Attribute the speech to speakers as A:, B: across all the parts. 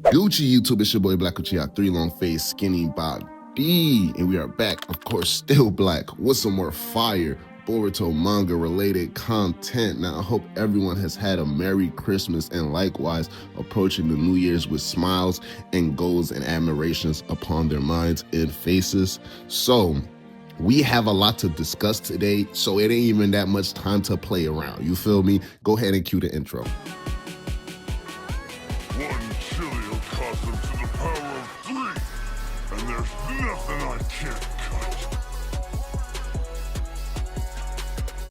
A: Gucci YouTube, it's your boy Black Uchiha, 3 long face, skinny body, and we are back, of course, still black, with some more fire Boruto manga related content. Now, I hope everyone has had a Merry Christmas and likewise approaching the New Year's with smiles and goals and admirations upon their minds and faces. So, we have a lot to discuss today, so it ain't even that much time to play around. You feel me? Go ahead and cue the intro.
B: One chili custom to the power of 3, and there's nothing I can't cut.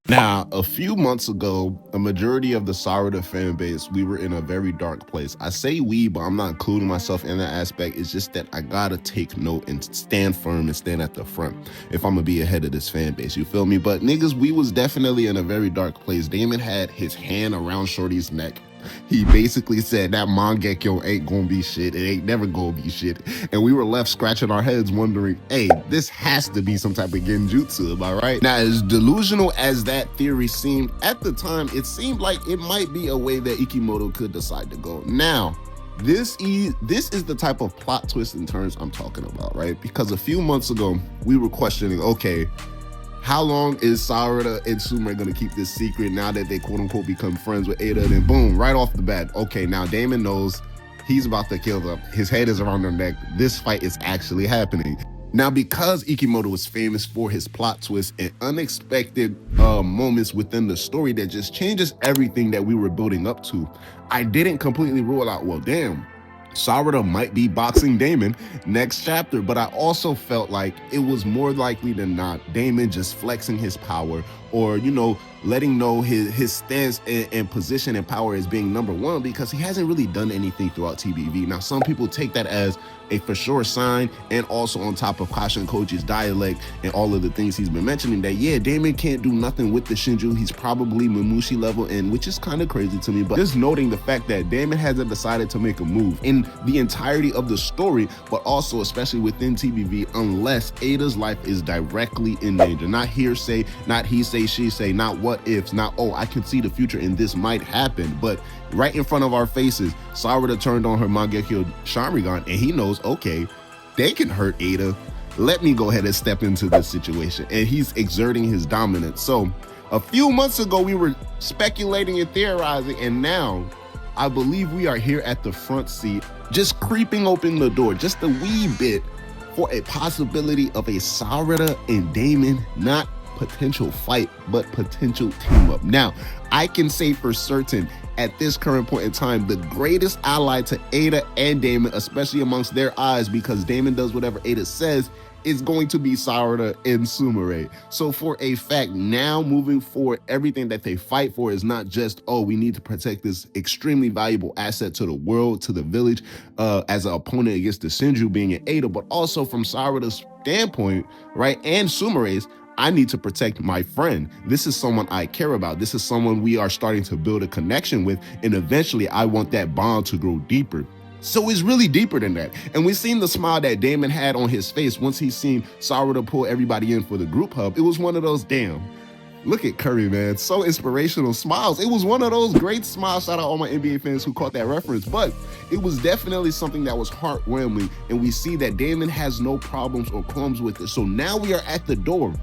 A: Now, a few months ago, a majority of the Sarada fan base, we were in a very dark place. I say we, but I'm not including myself in that aspect. It's just that I gotta take note and stand firm and stand at the front if I'm gonna be ahead of this fan base, you feel me? But niggas, we was definitely in a very dark place. Daemon had his hand around Shorty's neck. He basically said that Mangekyo ain't gonna be shit. It ain't never gonna be shit. And we were left scratching our heads wondering, hey, this has to be some type of genjutsu, am I right? Now, as delusional as that theory seemed, at the time, it seemed like it might be a way that Ikimoto could decide to go. Now, this is the type of plot twist and turns I'm talking about, right? Because a few months ago, we were questioning, okay, how long is Sarada and Sumire gonna keep this secret now that they quote unquote become friends with Ada? And then boom, right off the bat, okay, now Daemon knows he's about to kill them. His head is around their neck. This fight is actually happening. Now, because Ikimoto is famous for his plot twists and unexpected moments within the story that just changes everything that we were building up to, I didn't completely rule out, well, damn, Sarada might be boxing Daemon next chapter, but I also felt like it was more likely than not Daemon just flexing his power or, you know, letting know his stance and position and power as being number one because he hasn't really done anything throughout TBV. Now, some people take that as a for sure sign, and also on top of Kasha and Koji's dialect and all of the things he's been mentioning that, yeah, Daemon can't do nothing with the Shinju. He's probably Mamushi level, and which is kind of crazy to me, but just noting the fact that Daemon hasn't decided to make a move in the entirety of the story, but also especially within TBV, unless Ada's life is directly in danger. Not hearsay, not he say, she say, not what ifs, not, oh, I can see the future and this might happen, but right in front of our faces, Sarada turned on her Mangekyo Sharingan, and he knows, okay, they can hurt Ada. Let me go ahead and step into this situation. And he's exerting his dominance. So a few months ago, we were speculating and theorizing, and now I believe we are here at the front seat, just creeping open the door just a wee bit for a possibility of a Sarada and Daemon, not potential fight, but potential team up. Now, I can say for certain at this current point in time, the greatest ally to Ada and Daemon, especially amongst their eyes, because Daemon does whatever Ada says, is going to be Sarada and Sumire. So for a fact, now moving forward, everything that they fight for is not just, oh, we need to protect this extremely valuable asset to the world, to the village, as an opponent against the SHINJU being an Ada, but also from Sarada's standpoint, right, and Sumire's, I need to protect my friend. This is someone I care about. This is someone we are starting to build a connection with, and eventually I want that bond to grow deeper. So it's really deeper than that. And we've seen the smile that Daemon had on his face once he's seen Sarada pull everybody in for the group hub. It was one of those, damn, look at Curry, man, so inspirational smiles. It was one of those great smiles. Shout out all my NBA fans who caught that reference, but it was definitely something that was heartwarming, and we see that Daemon has no problems or qualms with it. So now we are at the door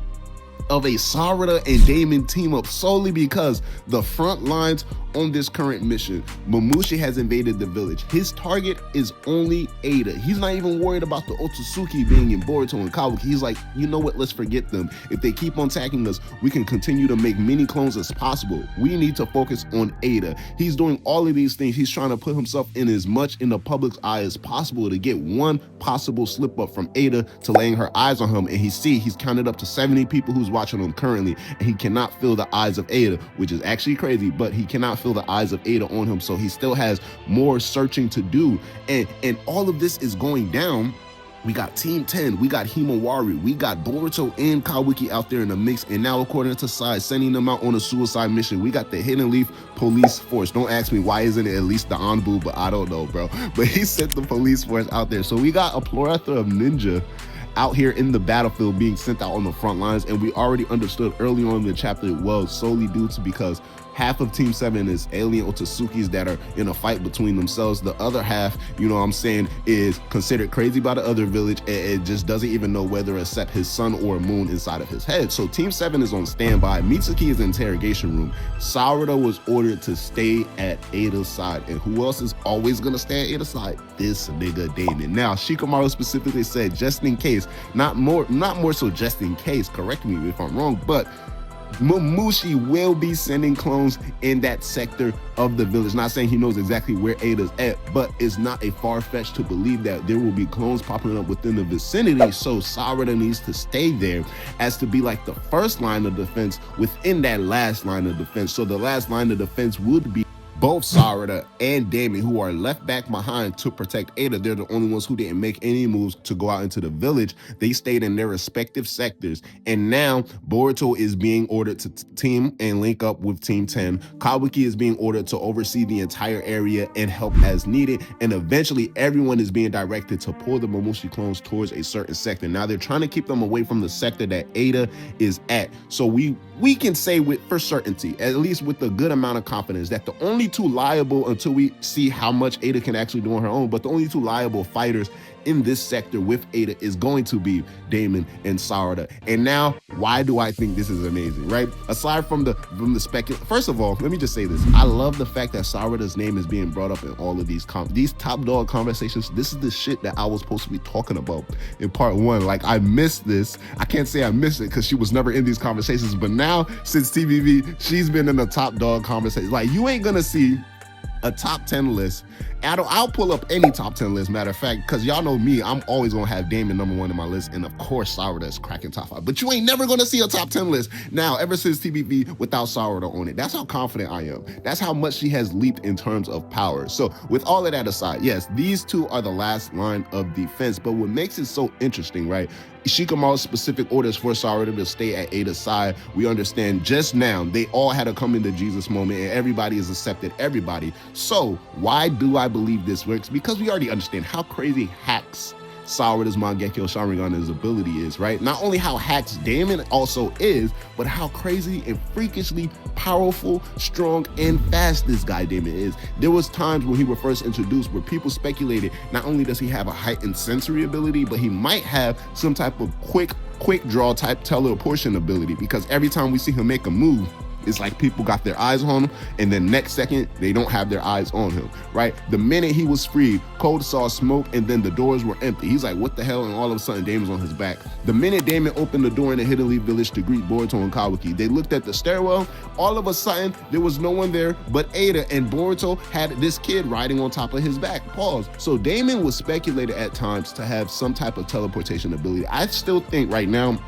A: of a Sarada and Daemon team up solely because the front lines on this current mission, Mamushi has invaded the village. His target is only Ada. He's not even worried about the Otsutsuki being in Boruto and Kawaki. He's like, you know what, let's forget them. If they keep on attacking us, we can continue to make many clones as possible. We need to focus on Ada. He's doing all of these things. He's trying to put himself in as much in the public's eye as possible to get one possible slip up from Ada to laying her eyes on him. And he's counted up to 70 people who's watching him currently, and he cannot feel the eyes of Ada, which is actually crazy, but he cannot feel the eyes of Ada on him, so he still has more searching to do. And all of this is going down. We got Team 10, we got Himawari, we got Boruto and Kawaki out there in the mix, and now according to Sai, sending them out on a suicide mission. We got the Hidden Leaf police force. Don't ask me why isn't it at least the Anbu, but I don't know, bro. But he sent the police force out there. So we got a plethora of ninja out here in the battlefield being sent out on the front lines, and we already understood early on in the chapter it was solely due to because half of Team 7 is alien Otsutsuki's that are in a fight between themselves. The other half, you know what I'm saying, is considered crazy by the other village and it just doesn't even know whether to accept his sun or moon inside of his head. So Team 7 is on standby. Mitsuki is in the interrogation room. Sarada was ordered to stay at Ada's side. And who else is always going to stay at Ada's side? This nigga Daemon. Now, Shikamaru specifically said, just in case, not more so just in case, correct me if I'm wrong, but Momoshi will be sending clones in that sector of the village. Not saying he knows exactly where Ada's at, but it's not a far-fetched to believe that there will be clones popping up within the vicinity. So Sarada needs to stay there as to be like the first line of defense within that last line of defense. So the last line of defense would be both Sarada and Daemon, who are left back behind to protect Ada. They're the only ones who didn't make any moves to go out into the village. They stayed in their respective sectors. And now Boruto is being ordered to team and link up with Team 10. Kabuki is being ordered to oversee the entire area and help as needed. And eventually everyone is being directed to pull the Momoshi clones towards a certain sector. Now they're trying to keep them away from the sector that Ada is at. So we can say for certainty, at least with a good amount of confidence, that the only two liable, until we see how much Ada can actually do on her own, but the only two liable fighters in this sector with Ada is going to be Daemon and Sarada. And now, why do I think this is amazing, right? Aside from the speculation, first of all, let me just say this. I love the fact that Sarada's name is being brought up in all of these top dog conversations. This is the shit that I was supposed to be talking about in part 1. Like, I missed this. I can't say I missed it because she was never in these conversations, but now since TVV, she's been in the top dog conversation. Like, you ain't gonna see a top 10 list. I'll pull up any top 10 list, matter of fact, because y'all know me, I'm always gonna have Daemon #1 in my list, and of course Sarada is cracking top 5. But you ain't never gonna see a top 10 list now ever since TVV without Sarada on it. That's how confident I am. That's how much she has leaped in terms of power. So with all of that aside, yes, these two are the last line of defense, but what makes it so interesting, right? Shikamaru's specific orders for Sarada to stay at Ada's side. We understand just now they all had a come into Jesus moment and everybody has accepted everybody. So why do I believe this works? Because we already understand how crazy hacks Sarada's Mangekyo Sharingan his ability is, right? Not only how hacks Daemon also is, but how crazy and freakishly powerful, strong, and fast this guy Daemon is. There was times when he was first introduced where people speculated not only does he have a heightened sensory ability, but he might have some type of quick draw type teleportation ability, because every time we see him make a move, it's like people got their eyes on him, and then next second, they don't have their eyes on him, right? The minute he was freed, Code saw smoke, and then the doors were empty. He's like, what the hell? And all of a sudden, Damon's on his back. The minute Daemon opened the door in the Hidden Leaf village to greet Boruto and Kabuki, they looked at the stairwell. All of a sudden, there was no one there but Ada, and Boruto had this kid riding on top of his back. Pause. So Daemon was speculated at times to have some type of teleportation ability. I still think right now,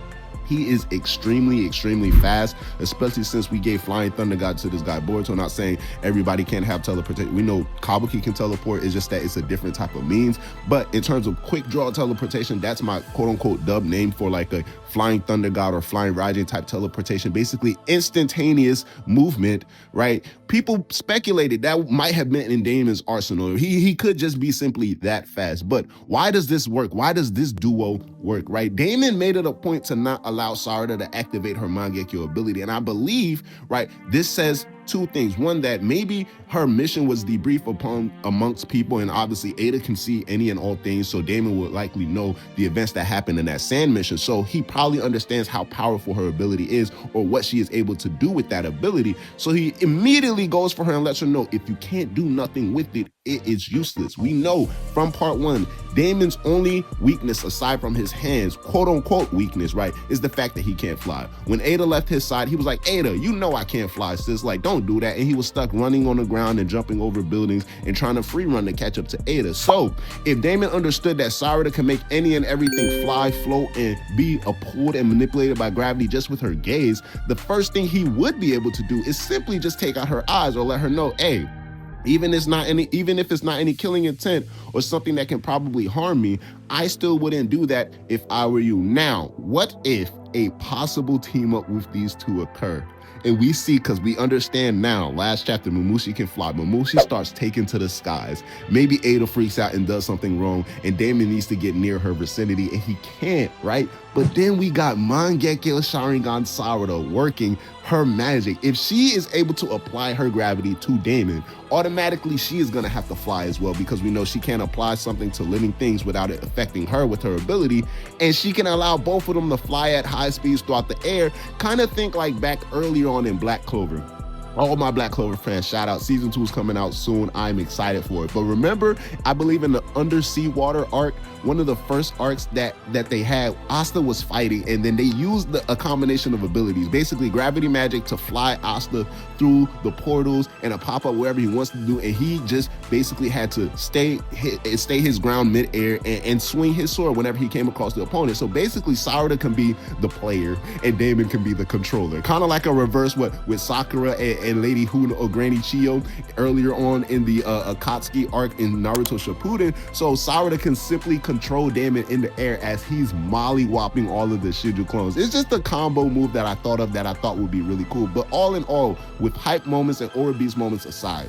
A: he is extremely fast, especially since we gave Flying Thunder God to this guy Boruto. Not saying everybody can't have teleportation. We know Kabuki can teleport. It's just that it's a different type of means. But in terms of quick draw teleportation, that's my quote-unquote dub name for like a Flying Thunder God or Flying Raijin type teleportation. Basically instantaneous movement, right? People speculated that might have been in Daemon's arsenal. He could just be simply that fast. But why does this work? Why does this duo work, right? Daemon made it a point to not allow Sarada to activate her Mangekyo ability. And I believe, right, this says two things. One, that maybe her mission was debrief upon amongst people, and obviously Ada can see any and all things, so Daemon would likely know the events that happened in that sand mission. So he probably understands how powerful her ability is, or what she is able to do with that ability. So he immediately goes for her and lets her know, if you can't do nothing with it, it is useless. We know from part 1, Daemon's only weakness aside from his hands, quote unquote weakness, right, is the fact that he can't fly. When Ada left his side, he was like, Ada, you know I can't fly, sis. Like, don't do that. And he was stuck running on the ground and jumping over buildings and trying to free run to catch up to Ada. So if Daemon understood that Sarada can make any and everything fly, float, and be pulled and manipulated by gravity just with her gaze, the first thing he would be able to do is simply just take out her eyes, or let her know, hey, even if it's not any killing intent or something that can probably harm me, I still wouldn't do that if I were you. Now, what if a possible team up with these two occur? And we see, because we understand now, last chapter, Mamushi can fly. Mamushi starts taking to the skies. Maybe Ada freaks out and does something wrong, and Daemon needs to get near her vicinity, and he can't, right? But then we got Mangekyo Sharingan Sarada working her magic. If she is able to apply her gravity to Daemon, automatically she is gonna have to fly as well, because we know she can't apply something to living things without it affecting her with her ability, and she can allow both of them to fly at high speeds throughout the air. Kind of think like back earlier on in Black Clover. All my Black Clover fans, shout out. Season 2 is coming out soon. I'm excited for it. But remember, I believe in the undersea water arc, one of the first arcs that they had, Asta was fighting, and then they used a combination of abilities, basically gravity magic to fly Asta through the portals and to pop up wherever he wants to do, and he just basically had to stay his ground midair and swing his sword whenever he came across the opponent. So basically, Sarada can be the player and Daemon can be the controller. Kind of like a reverse with Sakura and Lady Huna or Granny Chiyo earlier on in the Akatsuki arc in Naruto Shippuden. So Sarada can simply control Daemon in the air as he's molly-whopping all of the SHINJU clones. It's just a combo move that I thought of that I thought would be really cool. But all in all, with hype moments and Aura Beast moments aside,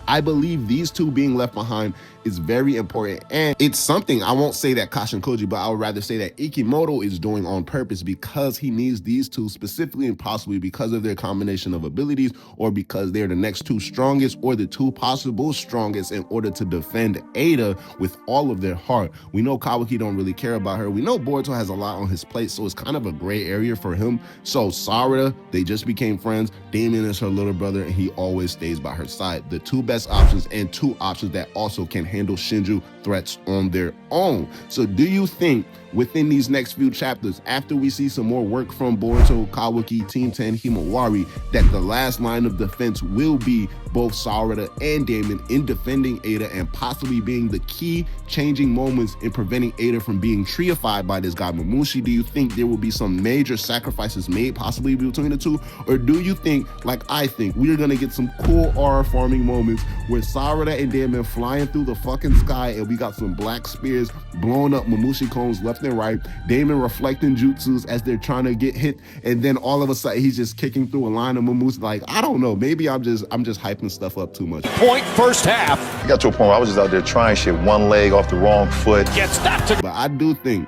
A: I believe these two being left behind is very important, and it's something, I won't say that Kashin Koji, but I would rather say that Ikimoto is doing on purpose, because he needs these two specifically, and possibly because of their combination of abilities, or because they're the next two strongest or the two possible strongest in order to defend Ada with all of their heart. We know Kawaki don't really care about her. We know Boruto has a lot on his plate, so it's kind of a gray area for him. So Sarada, they just became friends. Daemon is her little brother, and he always stays by her side. The two best options, and two options that also can handle SHINJU threats on their own. So do you think within these next few chapters, after we see some more work from Boruto, Kawaki, Team 10, Himawari, that the last line of defense will be both Sarada and Daemon in defending Ada and possibly being the key changing moments in preventing Ada from being treified by this guy Mamushi? Do you think there will be some major sacrifices made possibly between the two? Or do you think, like I think, we're gonna get some cool aura farming moments where Sarada and Daemon flying through the fucking sky, and we got some black spears blowing up Mamushi cones left and right, Daemon reflecting jutsus as they're trying to get hit, and then all of a sudden he's just kicking through a line of Mamushi? Like, I don't know, maybe I'm just hyping stuff up too much.
C: Point first half.
D: I got to a point where I was just out there trying shit, one leg off the wrong foot.
C: Gets that to.
A: But I do think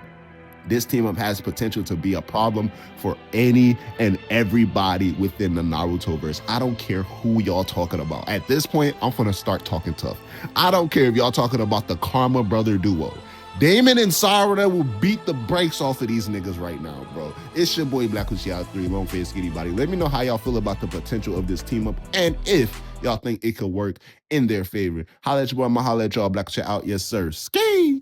A: this team up has potential to be a problem for any and everybody within the Narutoverse. I don't care who y'all talking about. At this point, I'm gonna start talking tough. I don't care if y'all talking about the Karma Brother duo. Daemon and Sarada will beat the brakes off of these niggas right now, bro. It's your boy Black Uchiha 3, Lone Face Skinny Body. Let me know how y'all feel about the potential of this team up, and if y'all think it could work in their favor. Holla at your boy, I'ma holla at y'all. Black Uchiha out, yes sir. Ski!